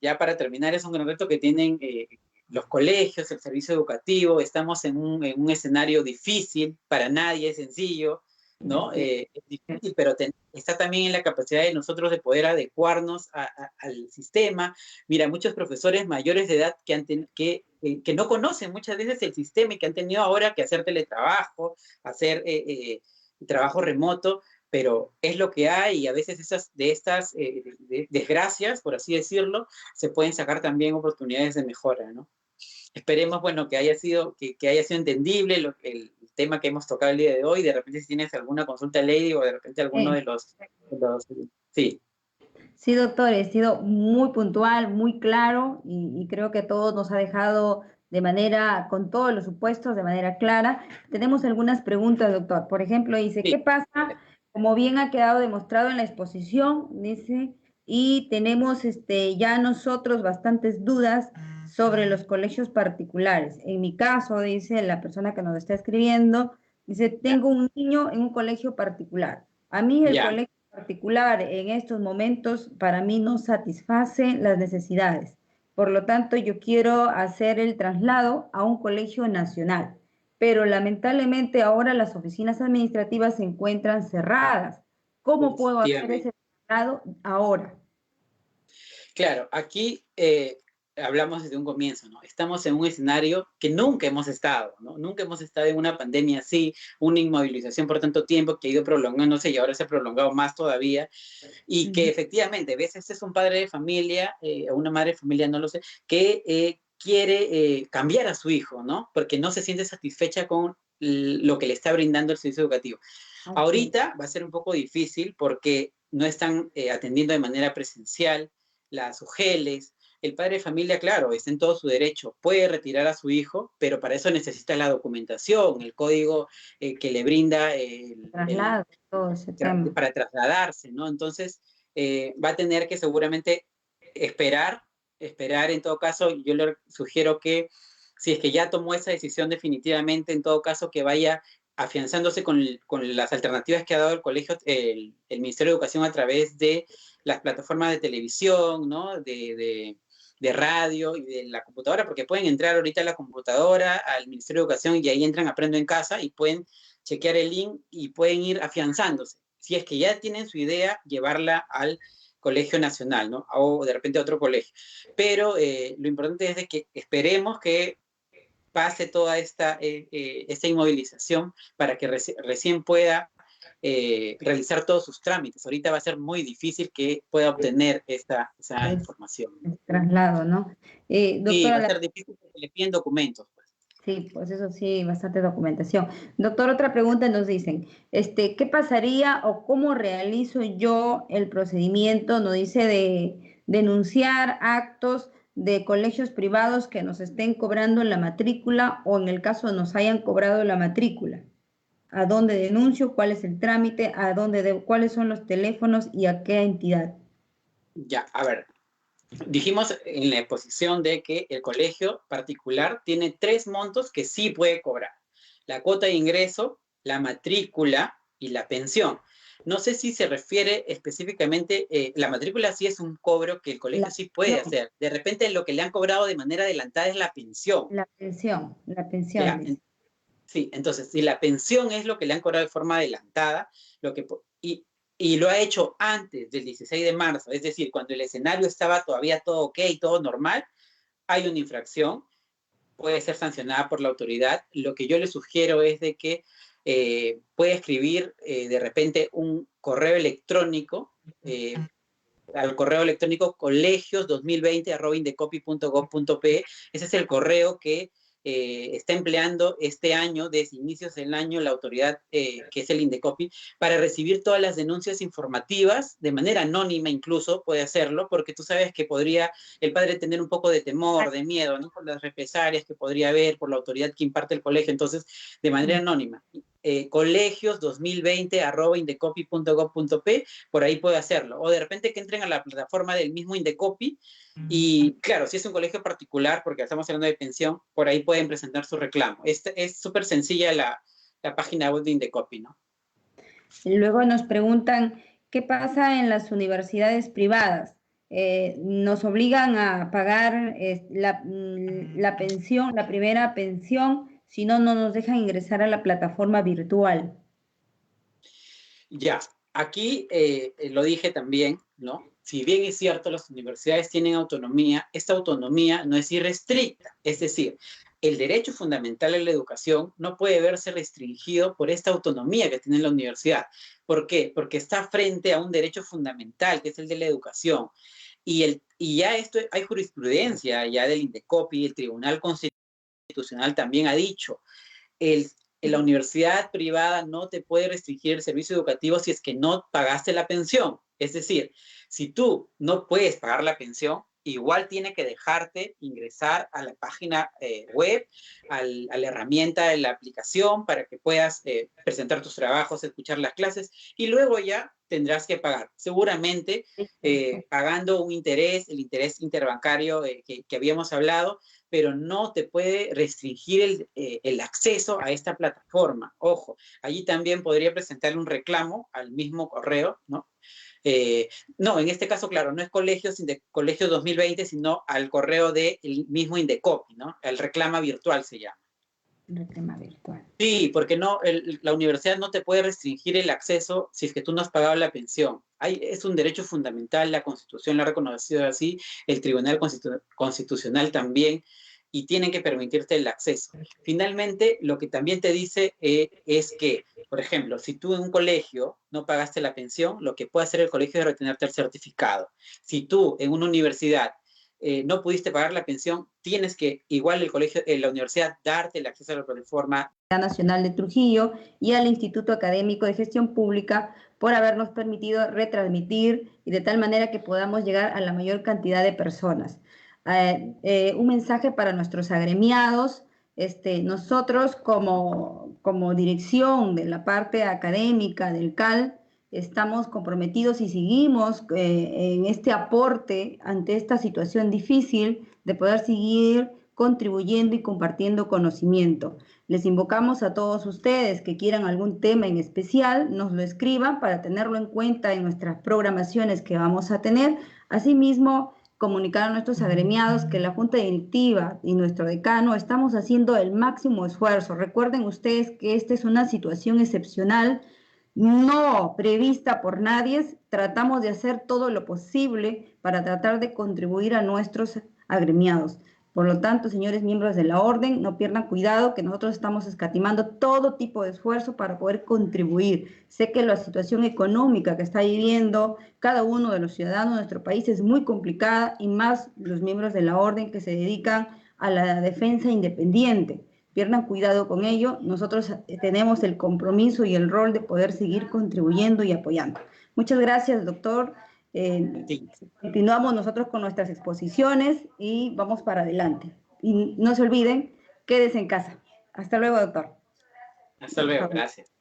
S2: ya para terminar, es un gran reto que tienen los colegios, el servicio educativo. Estamos en un escenario difícil, para nadie es sencillo, ¿no? Es difícil, pero está también en la capacidad de nosotros de poder adecuarnos al sistema. Mira, muchos profesores mayores de edad que no conocen muchas veces el sistema y que han tenido ahora que hacer teletrabajo, hacer trabajo remoto, pero es lo que hay, y a veces de estas desgracias, por así decirlo, se pueden sacar también oportunidades de mejora, ¿no? Esperemos, bueno, que haya sido entendible el tema que hemos tocado el día de hoy. De repente si tienes alguna consulta, Lady, o de repente alguno de los sí.
S1: Sí, doctor, he sido muy puntual, muy claro y creo que todo nos ha dejado de manera, con todos los supuestos, de manera clara. Tenemos algunas preguntas, doctor. Por ejemplo, dice, ¿qué
S2: Sí.
S1: pasa? Como bien ha quedado demostrado en la exposición, dice, y tenemos ya nosotros bastantes dudas sobre los colegios particulares. En mi caso, dice la persona que nos está escribiendo, dice,
S2: Ya,
S1: tengo un niño en un colegio particular. A mí el
S2: ya.
S1: colegio particular en estos momentos para mí no satisface las necesidades. Por lo tanto, yo quiero hacer el traslado a un colegio nacional, pero lamentablemente ahora las oficinas administrativas se encuentran cerradas. ¿Cómo puedo hacer
S2: Efectivamente.
S1: ese traslado ahora?
S2: Claro, aquí hablamos desde un comienzo, ¿no? Estamos en un escenario que nunca hemos estado, ¿no? Nunca hemos estado en una pandemia así, una inmovilización por tanto tiempo que ha ido prolongándose y ahora se ha prolongado más todavía, y que
S1: Ujú.
S2: efectivamente, a veces es un padre de familia, o una madre de familia, no lo sé, que quiere cambiar a su hijo, ¿no? Porque no se siente satisfecha con lo que le está brindando el servicio educativo.
S1: Así es.
S2: Ahorita va a ser un poco difícil porque no están atendiendo de manera presencial las UGELes. El padre de familia, claro, está en todo su derecho, puede retirar a su hijo, pero para eso necesita la documentación, el código que le brinda
S1: Traslado, todo ese tema.
S2: para trasladarse, ¿no? Entonces, va a tener que seguramente esperar, esperar en todo caso. Yo le sugiero que si es que ya tomó esa decisión definitivamente, en todo caso que vaya afianzándose con las alternativas que ha dado el colegio, el Ministerio de Educación a través de las plataformas de televisión, ¿no? De radio y de la computadora, porque pueden entrar ahorita a la computadora, al Ministerio de Educación, y ahí entran Aprendo en Casa y pueden chequear el link y pueden ir afianzándose. Si es que ya tienen su idea, llevarla al colegio nacional, ¿no? O de repente a otro colegio. Pero lo importante es de que esperemos que pase toda esta inmovilización para que recién pueda realizar todos sus trámites. Ahorita va a ser muy difícil que pueda obtener esa
S1: Es,
S2: información.
S1: es traslado, ¿no?
S2: Sí, va a
S1: Doctora,
S2: ser difícil porque le piden documentos, pues.
S1: sí, pues eso sí, bastante documentación. Doctor, otra pregunta nos dicen, ¿qué pasaría o cómo realizo yo el procedimiento, nos dice, de denunciar actos de colegios privados que nos estén cobrando la matrícula o en el caso nos hayan cobrado la matrícula? ¿A dónde denuncio? ¿Cuál es el trámite? ¿A dónde cuáles son los teléfonos y a qué entidad?
S2: Ya, a ver, dijimos en la exposición de que el colegio particular tiene tres montos que sí puede cobrar: la cuota de ingreso, la matrícula y la pensión. No sé si se refiere específicamente, la matrícula sí es un cobro que el
S1: La
S2: colegio sí puede
S1: pensión,
S2: hacer. De repente lo que le han cobrado de manera adelantada es la pensión.
S1: la pensión,
S2: ¿Ya?
S1: dice.
S2: Sí, entonces, si la pensión es lo que le han cobrado de forma adelantada, y lo ha hecho antes del 16 de marzo, es decir, cuando el escenario estaba todavía todo ok, todo normal, hay una infracción, puede ser sancionada por la autoridad. Lo que yo le sugiero es de que puede escribir de repente un correo electrónico al correo electrónico colegios2020@indecopy.gov.pe. Ese es el correo que está empleando este año, desde inicios del año, la autoridad que es el Indecopy, para recibir todas las denuncias informativas, de manera anónima incluso puede hacerlo, porque tú sabes que podría el padre tener un poco de temor, de miedo, ¿no? Por las represalias que podría haber, por la autoridad que imparte el colegio. Entonces, de manera anónima, colegios2020@indecopy.gov.pe, por ahí puede hacerlo. O de repente que entren a la plataforma del mismo Indecopy y, claro, si es un colegio particular, porque estamos hablando de pensión, por ahí pueden presentar su reclamo. Es súper sencilla la página web de Indecopy, ¿no?
S1: Luego nos preguntan, ¿qué pasa en las universidades privadas? Nos obligan a pagar la pensión, la primera pensión, si no, no nos dejan ingresar a la plataforma virtual.
S2: Ya, aquí lo dije también, ¿no? Si bien es cierto, las universidades tienen autonomía, esta autonomía no es irrestricta. Es decir, el derecho fundamental a la educación no puede verse restringido por esta autonomía que tiene la universidad. ¿Por qué? Porque está frente a un derecho fundamental, que es el de la educación. Y ya esto, hay jurisprudencia ya del Indecopi, el Tribunal Constitucional también ha dicho, el, la universidad privada no te puede restringir el servicio educativo si es que no pagaste la pensión. Es decir, si tú no puedes pagar la pensión, igual tiene que dejarte ingresar a la página web, a la herramienta de la aplicación para que puedas presentar tus trabajos, escuchar las clases y luego ya tendrás que pagar. Seguramente pagando un interés, el interés interbancario que habíamos hablado, pero no te puede restringir el acceso a esta plataforma. Ojo, allí también podría presentarle un reclamo al mismo correo, ¿no? No, en este caso, claro, no es Colegio 2020, sino al correo del mismo Indecopi, ¿no? El reclama virtual se llama.
S1: Reclama virtual.
S2: Sí, porque no, la universidad no te puede restringir el acceso si es que tú no has pagado la pensión. Es un derecho fundamental, la Constitución lo ha reconocido así, el Tribunal Constitucional también, y tienen que permitirte el acceso. Finalmente, lo que también te dice es que, por ejemplo, si tú en un colegio no pagaste la pensión, lo que puede hacer el colegio es retenerte el certificado. Si tú en una universidad no pudiste pagar la pensión, tienes que, igual el colegio, la universidad, darte el acceso a la plataforma
S1: Nacional de Trujillo y al Instituto Académico de Gestión Pública por habernos permitido retransmitir y de tal manera que podamos llegar a la mayor cantidad de personas. Un mensaje para nuestros agremiados. Nosotros como dirección de la parte académica del CAL estamos comprometidos y seguimos en este aporte ante esta situación difícil de poder seguir contribuyendo y compartiendo conocimiento. Les invocamos a todos ustedes que quieran algún tema en especial, nos lo escriban para tenerlo en cuenta en nuestras programaciones que vamos a tener. Asimismo, comunicar a nuestros agremiados que la Junta Directiva y nuestro decano estamos haciendo el máximo esfuerzo. Recuerden ustedes que esta es una situación excepcional, no prevista por nadie. Tratamos de hacer todo lo posible para tratar de contribuir a nuestros agremiados. Por lo tanto, señores miembros de la orden, no pierdan cuidado que nosotros estamos escatimando todo tipo de esfuerzo para poder contribuir. Sé que la situación económica que está viviendo cada uno de los ciudadanos de nuestro país es muy complicada y más los miembros de la orden que se dedican a la defensa independiente. Pierdan cuidado con ello. Nosotros tenemos el compromiso y el rol de poder seguir contribuyendo y apoyando. Muchas gracias, doctor.
S2: Sí.
S1: Continuamos nosotros con nuestras exposiciones y vamos para adelante. Y no se olviden, quédense en casa. Hasta luego, doctor.
S2: Hasta luego, gracias.